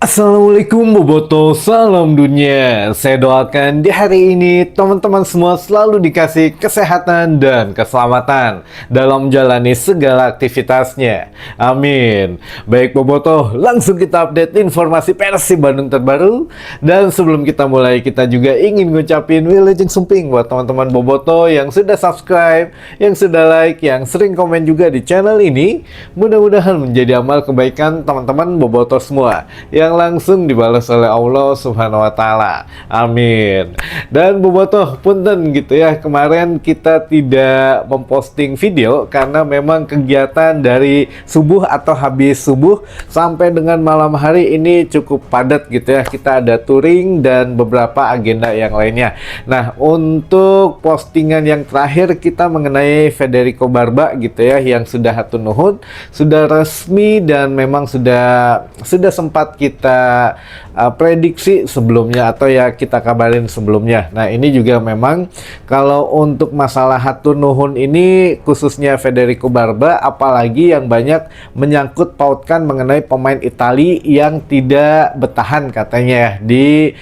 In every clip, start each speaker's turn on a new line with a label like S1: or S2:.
S1: Assalamualaikum Boboto, salam dunia. Saya doakan di hari ini teman-teman semua selalu dikasih kesehatan dan keselamatan dalam menjalani segala aktivitasnya. Amin. Baik Boboto, langsung kita update informasi Persib Bandung terbaru. Dan sebelum kita mulai, kita juga ingin ngucapin Wilujeng Sumping buat teman-teman Boboto yang sudah subscribe, yang sudah like, yang sering komen juga di channel ini. Mudah-mudahan menjadi amal kebaikan teman-teman Boboto semua yang langsung dibalas oleh Allah Subhanahu wa taala. Amin. Dan Bobotoh punten gitu ya, kemarin kita tidak memposting video karena memang kegiatan dari subuh atau habis subuh sampai dengan malam hari ini cukup padat gitu ya. Kita ada touring dan beberapa agenda yang lainnya. Nah, untuk postingan yang terakhir kita mengenai Federico Barba gitu ya, yang sudah hatur nuhun, sudah resmi dan memang sudah sempat kita prediksi sebelumnya atau ya kita kabarin sebelumnya. Nah, ini juga memang kalau untuk masalah hatur nuhun ini khususnya Federico Barba, apalagi yang banyak menyangkut pautkan mengenai pemain Itali yang tidak bertahan katanya ya di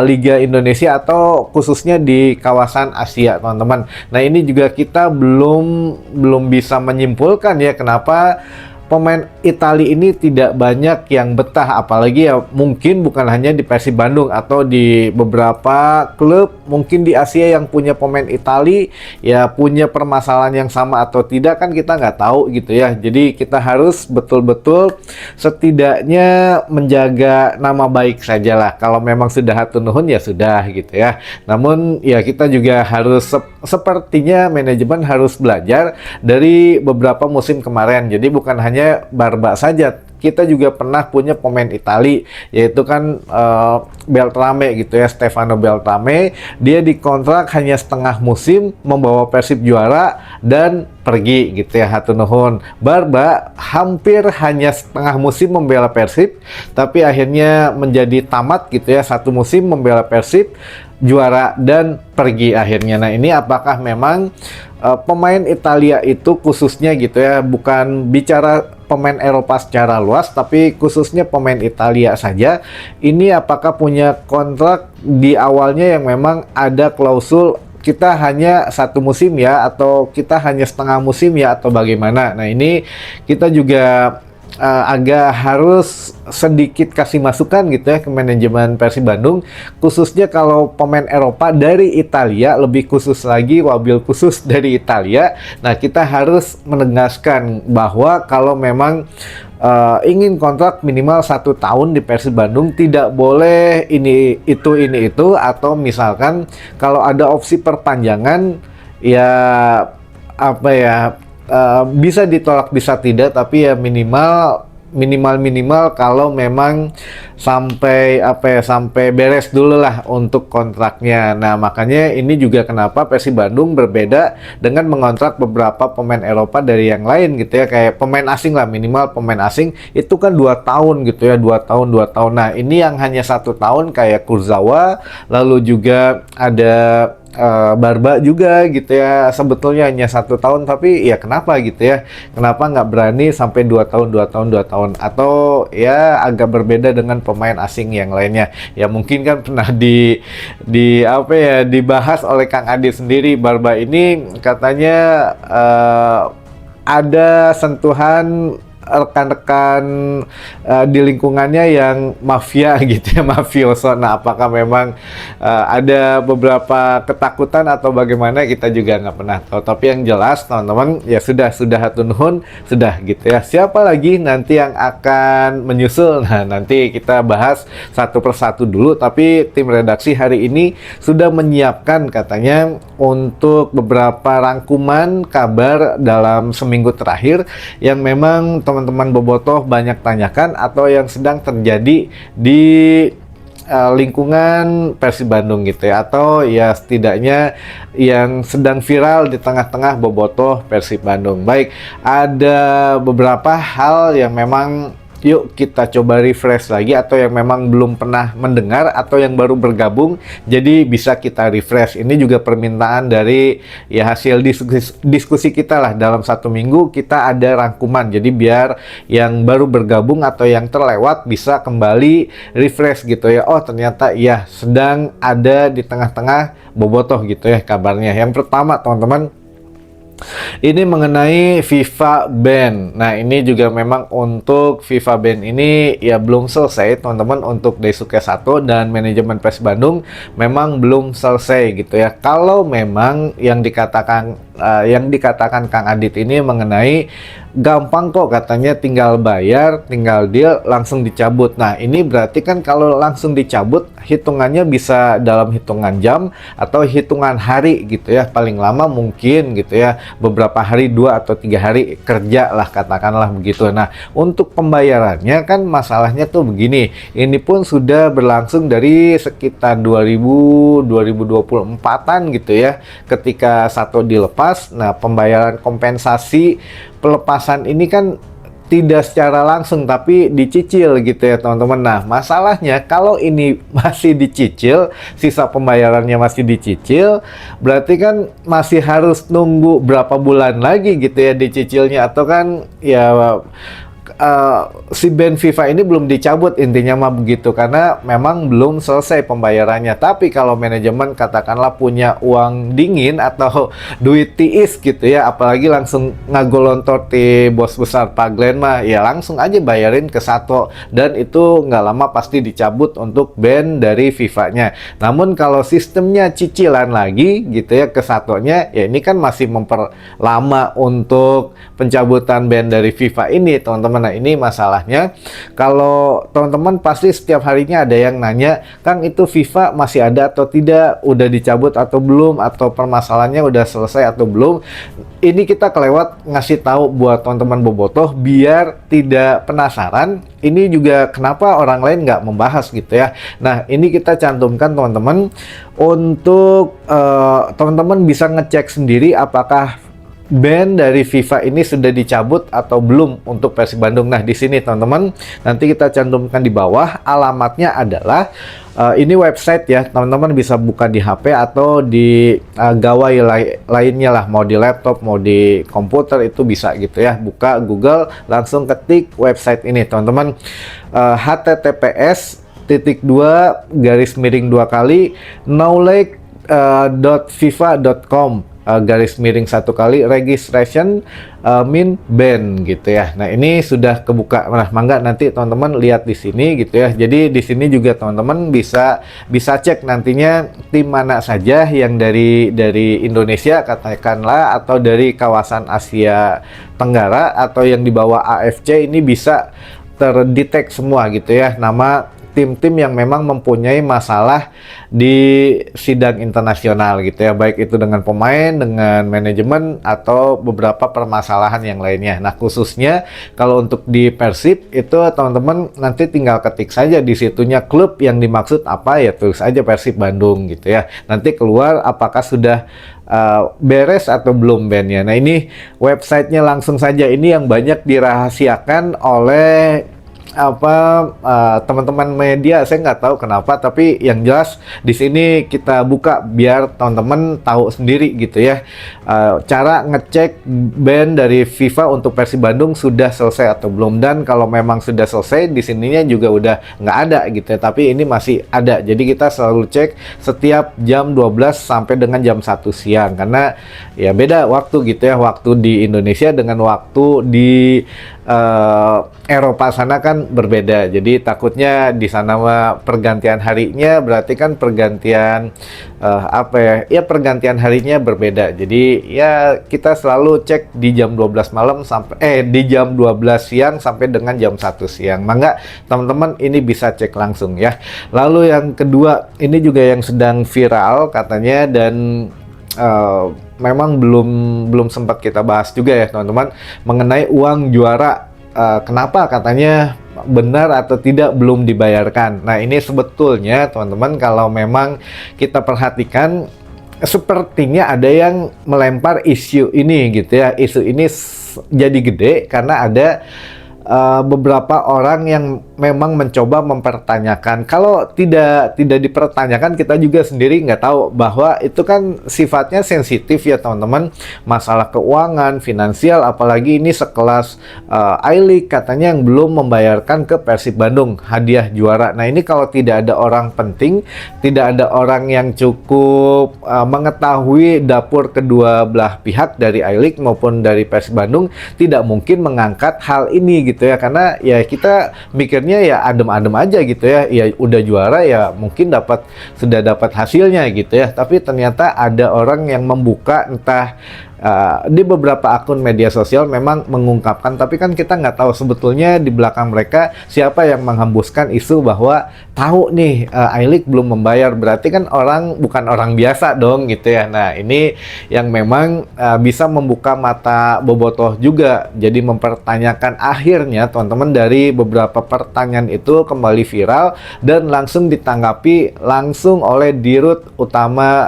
S1: Liga Indonesia atau khususnya di kawasan Asia, teman-teman. Nah, ini juga kita belum bisa menyimpulkan ya kenapa pemain Itali ini tidak banyak yang betah, apalagi ya mungkin bukan hanya di Persib Bandung atau di beberapa klub mungkin di Asia yang punya pemain Itali ya punya permasalahan yang sama atau tidak, kan kita nggak tahu gitu ya. Jadi kita harus betul-betul setidaknya menjaga nama baik sajalah. Kalau memang sudah hatur nuhun ya sudah gitu ya. Namun ya kita juga harus sepertinya manajemen harus belajar dari beberapa musim kemarin. Jadi bukan hanya Barba saja, kita juga pernah punya pemain Itali, yaitu kan Beltrame gitu ya, Stefano Beltrame. Dia dikontrak hanya setengah musim, membawa Persib juara dan pergi gitu ya, hatur nuhun. Barba hampir hanya setengah musim membela Persib, tapi akhirnya menjadi tamat gitu ya, satu musim membela Persib, juara dan pergi akhirnya. Nah, ini apakah memang pemain Italia itu khususnya gitu ya, bukan bicara pemain Eropa secara luas, tapi khususnya pemain Italia saja, ini apakah punya kontrak di awalnya yang memang ada klausul kita hanya satu musim ya, atau kita hanya setengah musim ya, atau bagaimana? Nah, ini kita juga agak harus sedikit kasih masukan gitu ya ke manajemen Persib Bandung, khususnya kalau pemain Eropa dari Italia, lebih khusus lagi wabil khusus dari Italia. Nah, kita harus menegaskan bahwa kalau memang ingin kontrak minimal 1 tahun di Persib Bandung, tidak boleh ini itu, atau misalkan kalau ada opsi perpanjangan ya apa ya, bisa ditolak bisa tidak, tapi ya minimal kalau memang sampai sampai beres dulu lah untuk kontraknya. Nah, makanya ini juga kenapa Persib Bandung berbeda dengan mengontrak beberapa pemain Eropa dari yang lain gitu ya, kayak pemain asing lah, minimal pemain asing itu kan 2 tahun gitu ya, 2 tahun. Nah, ini yang hanya 1 tahun kayak Kurzawa, lalu juga ada Barba juga gitu ya, sebetulnya hanya 1 tahun, tapi ya kenapa gitu ya, kenapa nggak berani sampai 2 tahun, atau ya agak berbeda dengan pemain asing yang lainnya. Ya mungkin kan pernah dibahas oleh Kang Adi sendiri, Barba ini katanya ada sentuhan rekan-rekan di lingkungannya yang mafia gitu ya, mafioso. Nah, apakah memang ada beberapa ketakutan atau bagaimana, kita juga nggak pernah tahu. Tapi yang jelas teman-teman ya sudah hatur nuhun, sudah gitu ya. Siapa lagi nanti yang akan menyusul? Nah, nanti kita bahas satu persatu dulu, tapi tim redaksi hari ini sudah menyiapkan katanya untuk beberapa rangkuman kabar dalam seminggu terakhir yang memang teman-teman Bobotoh banyak tanyakan atau yang sedang terjadi di lingkungan Persib Bandung gitu ya, atau ya setidaknya yang sedang viral di tengah-tengah Bobotoh Persib Bandung. Baik, ada beberapa hal yang memang yuk kita coba refresh lagi, atau yang memang belum pernah mendengar atau yang baru bergabung, jadi bisa kita refresh. Ini juga permintaan dari ya hasil diskusi kita lah, dalam 1 minggu kita ada rangkuman, jadi biar yang baru bergabung atau yang terlewat bisa kembali refresh gitu ya. Oh ternyata ya sedang ada di tengah-tengah bobotoh gitu ya kabarnya. Yang pertama teman-teman, ini mengenai FIFA Band. Nah, ini juga memang untuk FIFA Band ini ya belum selesai, teman-teman, untuk Daisuke 1 dan manajemen PES Bandung memang belum selesai gitu ya. Kalau memang yang dikatakan Kang Adit ini mengenai gampang kok katanya, tinggal bayar, tinggal deal, langsung dicabut. Nah, ini berarti kan kalau langsung dicabut hitungannya bisa dalam hitungan jam atau hitungan hari gitu ya, paling lama mungkin gitu ya beberapa hari, 2 atau 3 hari kerja lah, katakanlah begitu. Nah, untuk pembayarannya kan masalahnya tuh begini, ini pun sudah berlangsung dari sekitar 2024an gitu ya ketika satu dilepas. Nah, pembayaran kompensasi pelepasan ini kan tidak secara langsung tapi dicicil gitu ya teman-teman. Nah, masalahnya kalau ini masih dicicil, sisa pembayarannya masih dicicil, berarti kan masih harus nunggu berapa bulan lagi gitu ya dicicilnya, atau kan ya si band FIFA ini belum dicabut, intinya mah begitu, karena memang belum selesai pembayarannya. Tapi kalau manajemen katakanlah punya uang dingin atau duit tiis gitu ya, apalagi langsung ngagolontor di bos besar Pak Glenn mah, ya langsung aja bayarin ke Sato, dan itu nggak lama pasti dicabut untuk band dari FIFA-nya. Namun kalau sistemnya cicilan lagi gitu ya ke Satonya, ya ini kan masih memperlama untuk pencabutan band dari FIFA ini teman-teman. Nah, ini masalahnya. Kalau teman-teman pasti setiap harinya ada yang nanya, Kang itu FIFA masih ada atau tidak, udah dicabut atau belum, atau permasalahannya udah selesai atau belum. Ini kita kelewat ngasih tahu buat teman-teman bobotoh biar tidak penasaran. Ini juga kenapa orang lain nggak membahas gitu ya. Nah, ini kita cantumkan teman-teman untuk teman-teman bisa ngecek sendiri apakah band dari FIFA ini sudah dicabut atau belum untuk Persib Bandung. Nah, di sini teman-teman, nanti kita cantumkan di bawah, alamatnya adalah ini website ya, teman-teman bisa buka di HP atau di gawai lainnya lah, mau di laptop, mau di komputer itu bisa gitu ya. Buka Google, langsung ketik website ini teman-teman, https://knowledge.fifa.com registration band gitu ya. Nah, ini sudah kebuka. Nah, mangga nanti teman-teman lihat di sini gitu ya. Jadi di sini juga teman-teman bisa cek nantinya tim mana saja yang dari Indonesia katakanlah, atau dari kawasan Asia Tenggara, atau yang di bawah AFC, ini bisa terdetek semua gitu ya, nama tim-tim yang memang mempunyai masalah di sidang internasional gitu ya, baik itu dengan pemain, dengan manajemen, atau beberapa permasalahan yang lainnya. Nah, khususnya kalau untuk di Persib itu teman-teman nanti tinggal ketik saja di situnya klub yang dimaksud apa, ya tulis aja Persib Bandung gitu ya. Nanti keluar apakah sudah beres atau belum bandnya. Nah, ini websitenya langsung saja, ini yang banyak dirahasiakan oleh teman-teman media, saya nggak tahu kenapa, tapi yang jelas di sini kita buka biar teman-teman tahu sendiri gitu ya, cara ngecek band dari FIFA untuk Persib Bandung sudah selesai atau belum. Dan kalau memang sudah selesai, di sininya juga udah nggak ada gitu ya, tapi ini masih ada, jadi kita selalu cek setiap jam 12 sampai dengan jam 1 siang, karena ya beda waktu gitu ya, waktu di Indonesia dengan waktu di Eropa sana kan berbeda. Jadi takutnya di sana mah pergantian harinya, berarti kan pergantian pergantian harinya berbeda. Jadi ya kita selalu cek di jam 12 malam sampai di jam 12 siang sampai dengan jam 1 siang. Mangga teman-teman ini bisa cek langsung ya. Lalu yang kedua, ini juga yang sedang viral katanya, dan memang belum sempat kita bahas juga ya teman-teman, mengenai uang juara. Kenapa katanya benar atau tidak belum dibayarkan. Nah, ini sebetulnya teman-teman kalau memang kita perhatikan, sepertinya ada yang melempar isu ini gitu ya. Isu ini jadi gede karena ada beberapa orang yang memang mencoba mempertanyakan. Kalau tidak dipertanyakan, kita juga sendiri nggak tahu bahwa itu kan sifatnya sensitif ya teman-teman, masalah keuangan, finansial, apalagi ini sekelas I-League katanya yang belum membayarkan ke Persib Bandung hadiah juara. Nah ini kalau tidak ada orang penting, tidak ada orang yang cukup mengetahui dapur kedua belah pihak dari I-League maupun dari Persib Bandung, tidak mungkin mengangkat hal ini gitu ya, karena ya kita mikirnya ya adem-adem aja gitu ya, ya udah juara ya mungkin sudah dapat hasilnya gitu ya, tapi ternyata ada orang yang membuka entah di beberapa akun media sosial memang mengungkapkan, tapi kan kita nggak tahu sebetulnya di belakang mereka siapa yang menghembuskan isu bahwa tahu nih I-League belum membayar, berarti kan bukan orang biasa dong gitu ya. Nah ini yang memang bisa membuka mata bobotoh juga, jadi mempertanyakan. Akhirnya teman-teman dari beberapa pertanyaan itu kembali viral dan langsung ditanggapi langsung oleh Dirut Utama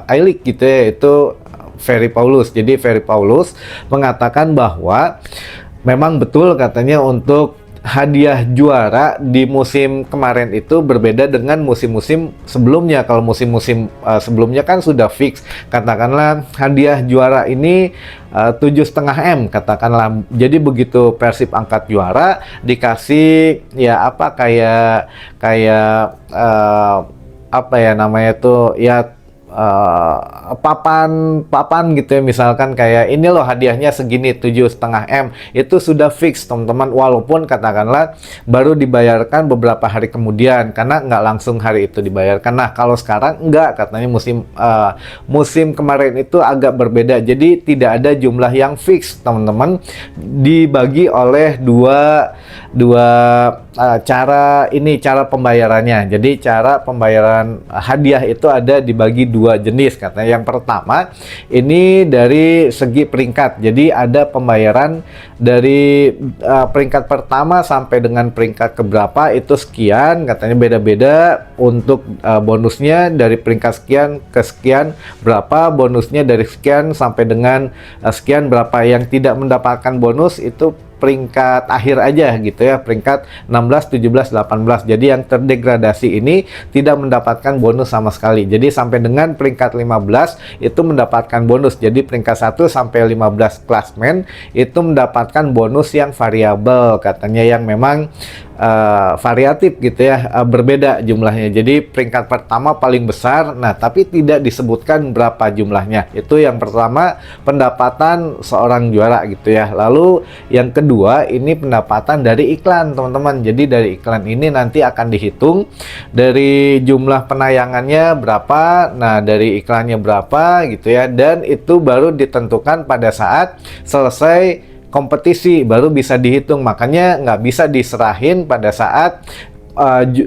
S1: I-League gitu ya, itu Ferry Paulus. Jadi Ferry Paulus mengatakan bahwa memang betul katanya untuk hadiah juara di musim kemarin itu berbeda dengan musim-musim sebelumnya. Kalau musim-musim sebelumnya kan sudah fix, katakanlah hadiah juara ini 7,5 M katakanlah. Jadi begitu Persib angkat juara dikasih ya apa kayak apa ya namanya tuh ya, papan gitu ya, misalkan kayak ini loh hadiahnya segini 7,5 M, itu sudah fix teman-teman, walaupun katakanlah baru dibayarkan beberapa hari kemudian karena nggak langsung hari itu dibayarkan. Nah kalau sekarang enggak, katanya musim kemarin itu agak berbeda, jadi tidak ada jumlah yang fix teman-teman, dibagi oleh dua cara pembayarannya. Jadi cara pembayaran hadiah itu ada dibagi dua jenis katanya. Yang pertama ini dari segi peringkat, jadi ada pembayaran dari peringkat pertama sampai dengan peringkat keberapa itu sekian, katanya beda-beda untuk bonusnya, dari peringkat sekian ke sekian berapa bonusnya, dari sekian sampai dengan sekian berapa. Yang tidak mendapatkan bonus itu peringkat akhir aja gitu ya, peringkat 16, 17, 18. Jadi yang terdegradasi ini tidak mendapatkan bonus sama sekali. Jadi sampai dengan peringkat 15 itu mendapatkan bonus. Jadi peringkat 1 sampai 15 klasmen itu mendapatkan bonus yang variabel katanya, yang memang variatif gitu ya, berbeda jumlahnya. Jadi peringkat pertama paling besar, nah tapi tidak disebutkan berapa jumlahnya. Itu yang pertama, pendapatan seorang juara gitu ya. Lalu yang kedua ini pendapatan dari iklan teman-teman. Jadi dari iklan ini nanti akan dihitung dari jumlah penayangannya berapa, nah dari iklannya berapa gitu ya, dan itu baru ditentukan pada saat selesai kompetisi, baru bisa dihitung. Makanya nggak bisa diserahin pada saat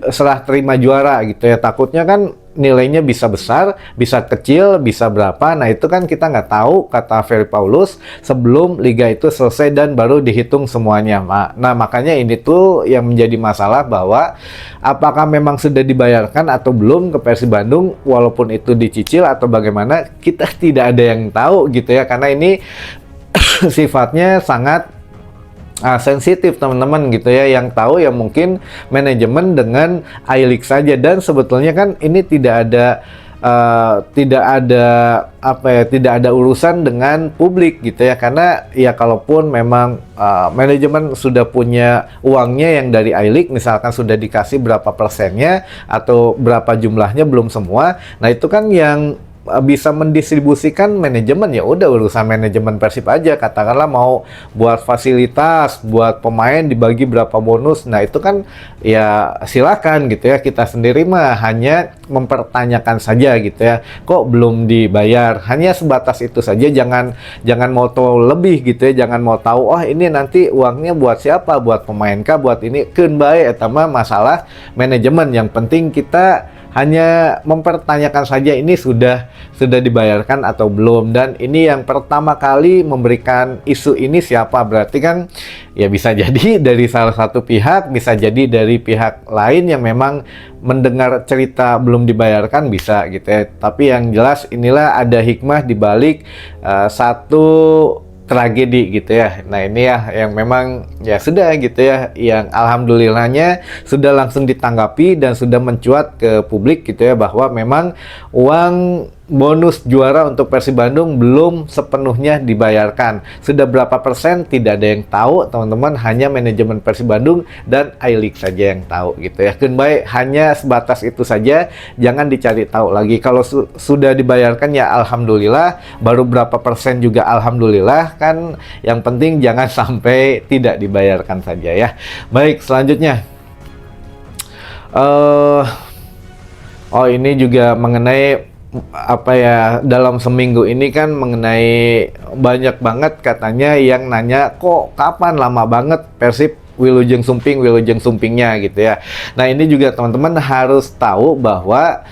S1: serah terima juara gitu ya, takutnya kan nilainya bisa besar, bisa kecil, bisa berapa. Nah itu kan kita nggak tahu, kata Ferry Paulus, sebelum liga itu selesai dan baru dihitung semuanya. Nah makanya ini tuh yang menjadi masalah, bahwa apakah memang sudah dibayarkan atau belum ke Persib Bandung, walaupun itu dicicil atau bagaimana, kita tidak ada yang tahu gitu ya, karena ini sifatnya sangat sensitif teman-teman gitu ya. Yang tahu ya mungkin manajemen dengan I-League saja, dan sebetulnya kan ini tidak ada urusan dengan publik gitu ya, karena ya kalaupun memang manajemen sudah punya uangnya yang dari I-League, misalkan sudah dikasih berapa persennya atau berapa jumlahnya, belum semua, nah itu kan yang bisa mendistribusikan manajemen, ya udah urusan manajemen Persib aja. Katakanlah mau buat fasilitas, buat pemain dibagi berapa bonus, nah itu kan ya silakan gitu ya. Kita sendiri mah hanya mempertanyakan saja gitu ya, kok belum dibayar, hanya sebatas itu saja. Jangan mau tahu lebih gitu ya, jangan mau tahu oh ini nanti uangnya buat siapa, buat pemain kah, buat ini, keun bae eta mah masalah manajemen. Yang penting kita hanya mempertanyakan saja ini sudah dibayarkan atau belum. Dan ini yang pertama kali memberikan isu ini siapa? Berarti kan ya bisa jadi dari salah satu pihak, bisa jadi dari pihak lain yang memang mendengar cerita belum dibayarkan, bisa gitu ya. Tapi yang jelas inilah ada hikmah di balik satu tragedi gitu ya. Nah ini ya yang memang ya sudah gitu ya, yang alhamdulillahnya sudah langsung ditanggapi dan sudah mencuat ke publik gitu ya, bahwa memang uang bonus juara untuk Persib Bandung belum sepenuhnya dibayarkan. Sudah berapa persen tidak ada yang tahu teman-teman, hanya manajemen Persib Bandung dan I-League saja yang tahu gitu ya. Baik, hanya sebatas itu saja, jangan dicari tahu lagi. Kalau sudah dibayarkan ya alhamdulillah, baru berapa persen juga alhamdulillah kan. Yang penting jangan sampai tidak dibayarkan saja ya. Baik, selanjutnya oh ini juga mengenai apa ya, dalam seminggu ini kan mengenai banyak banget katanya yang nanya, kok kapan lama banget Persib Wilujeng Sumpingnya gitu ya. Nah ini juga teman-teman harus tahu bahwa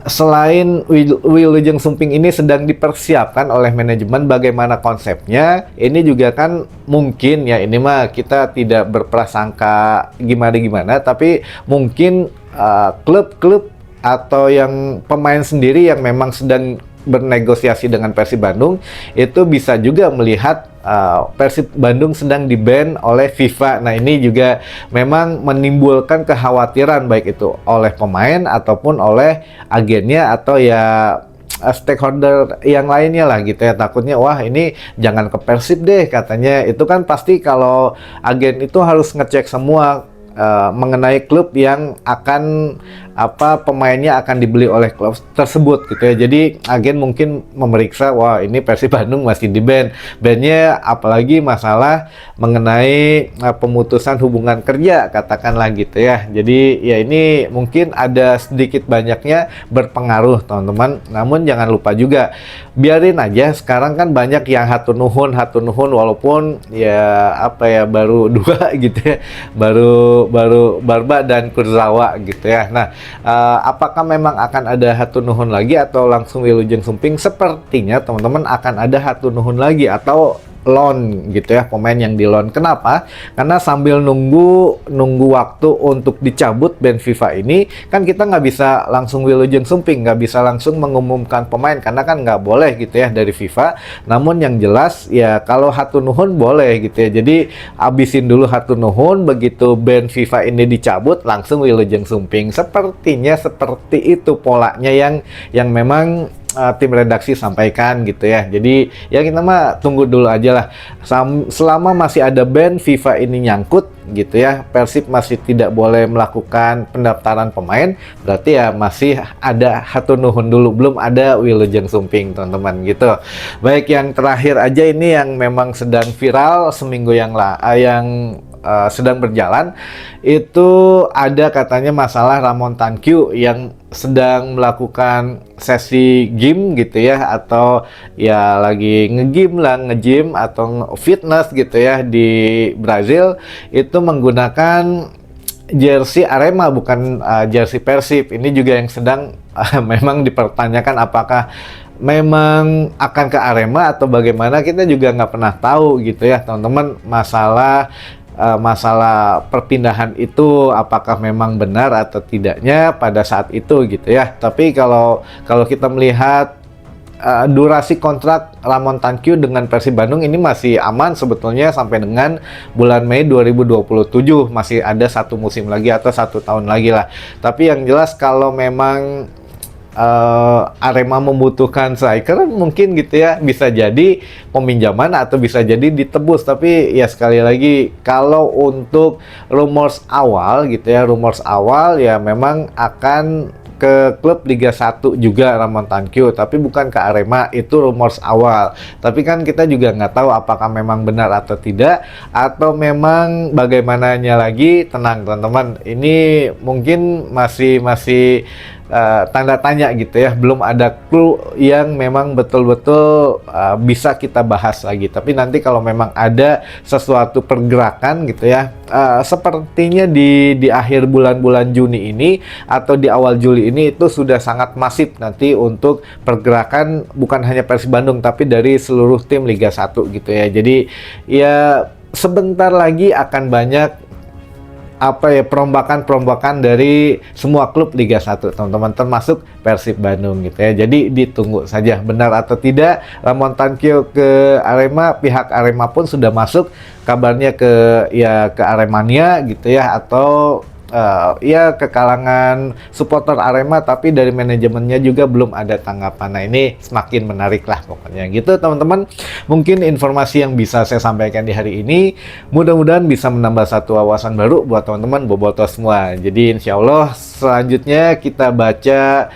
S1: selain Wilujeng Sumping ini sedang dipersiapkan oleh manajemen bagaimana konsepnya, ini juga kan mungkin ya, ini mah kita tidak berprasangka gimana-gimana, tapi mungkin klub-klub atau yang pemain sendiri yang memang sedang bernegosiasi dengan Persib Bandung itu bisa juga melihat Persib Bandung sedang di-ban oleh FIFA. Nah ini juga memang menimbulkan kekhawatiran baik itu oleh pemain ataupun oleh agennya atau ya stakeholder yang lainnya lah gitu ya. Takutnya wah ini jangan ke Persib deh katanya. Itu kan pasti kalau agen itu harus ngecek semua mengenai klub yang akan pemainnya akan dibeli oleh klub tersebut gitu ya. Jadi agen mungkin memeriksa, wah ini Persib Bandung masih di-ban. Bannya apalagi masalah mengenai pemutusan hubungan kerja katakanlah gitu ya. Jadi ya ini mungkin ada sedikit banyaknya berpengaruh teman-teman. Namun jangan lupa juga biarin aja, sekarang kan banyak yang hatur nuhun walaupun ya baru dua gitu ya. Baru Barba dan Kurzawa gitu ya. Nah, apakah memang akan ada hatur nuhun lagi atau langsung Wilujeng Sumping? Sepertinya teman-teman akan ada hatur nuhun lagi atau loan gitu ya, pemain yang di loan. Kenapa? Karena sambil nunggu waktu untuk dicabut ban FIFA ini, kan kita nggak bisa langsung Wilujeng Sumping, nggak bisa langsung mengumumkan pemain karena kan nggak boleh gitu ya dari FIFA. Namun yang jelas ya kalau hatur nuhun boleh gitu ya. Jadi abisin dulu hatur nuhun, begitu ban FIFA ini dicabut langsung Wilujeng Sumping. Sepertinya seperti itu polanya yang memang tim redaksi sampaikan gitu ya. Jadi ya kita mah tunggu dulu aja lah. Selama masih ada ban FIFA ini nyangkut gitu ya, Persib masih tidak boleh melakukan pendaftaran pemain, berarti ya masih ada hatur nuhun dulu, belum ada Wilujeng Sumping teman-teman gitu. Baik, yang terakhir aja ini yang memang sedang viral seminggu yang sedang berjalan, itu ada katanya masalah Ramon Tankyu yang sedang melakukan sesi gym gitu ya, atau ya lagi nge-gym atau fitness gitu ya di Brazil, itu menggunakan jersey Arema bukan jersey Persib. Ini juga yang sedang memang dipertanyakan apakah memang akan ke Arema atau bagaimana, kita juga nggak pernah tahu gitu ya teman-teman, masalah perpindahan itu apakah memang benar atau tidaknya pada saat itu gitu ya. Tapi kalau kita melihat durasi kontrak Ramon Tankyu dengan Persib Bandung ini masih aman sebetulnya sampai dengan bulan Mei 2027, masih ada 1 musim lagi atau 1 tahun lagi lah. Tapi yang jelas kalau memang Arema membutuhkan striker mungkin gitu ya, bisa jadi peminjaman atau bisa jadi ditebus. Tapi ya sekali lagi, kalau untuk rumors awal gitu ya, ya memang akan ke klub Liga 1 juga Ramon Tankyu, tapi bukan ke Arema. Itu rumors awal, tapi kan kita juga nggak tahu apakah memang benar atau tidak, atau memang bagaimananya lagi. Tenang teman-teman, ini mungkin masih tanda tanya gitu ya, belum ada clue yang memang betul-betul bisa kita bahas lagi. Tapi nanti kalau memang ada sesuatu pergerakan gitu ya, sepertinya di akhir bulan Juni ini atau di awal Juli ini itu sudah sangat masif nanti untuk pergerakan, bukan hanya Persib Bandung tapi dari seluruh tim Liga 1 gitu ya. Jadi ya sebentar lagi akan banyak apa ya, perombakan dari semua klub Liga 1 teman-teman, termasuk Persib Bandung gitu ya. Jadi ditunggu saja benar atau tidak Ramon Tankio ke Arema. Pihak Arema pun sudah masuk kabarnya ke Aremania gitu ya, atau ya ke kalangan supporter Arema, tapi dari manajemennya juga belum ada tanggapan. Nah ini semakin menarik lah pokoknya gitu teman-teman. Mungkin informasi yang bisa saya sampaikan di hari ini, mudah-mudahan bisa menambah satu wawasan baru buat teman-teman bobotoh semua. Jadi insya Allah selanjutnya kita baca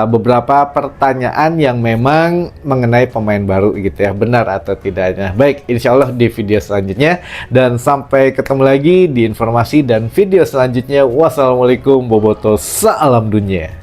S1: beberapa pertanyaan yang memang mengenai pemain baru gitu ya, benar atau tidaknya. Baik, insya Allah di video selanjutnya, dan sampai ketemu lagi di informasi dan video selanjutnya. Wassalamualaikum bobotoh, salam dunia.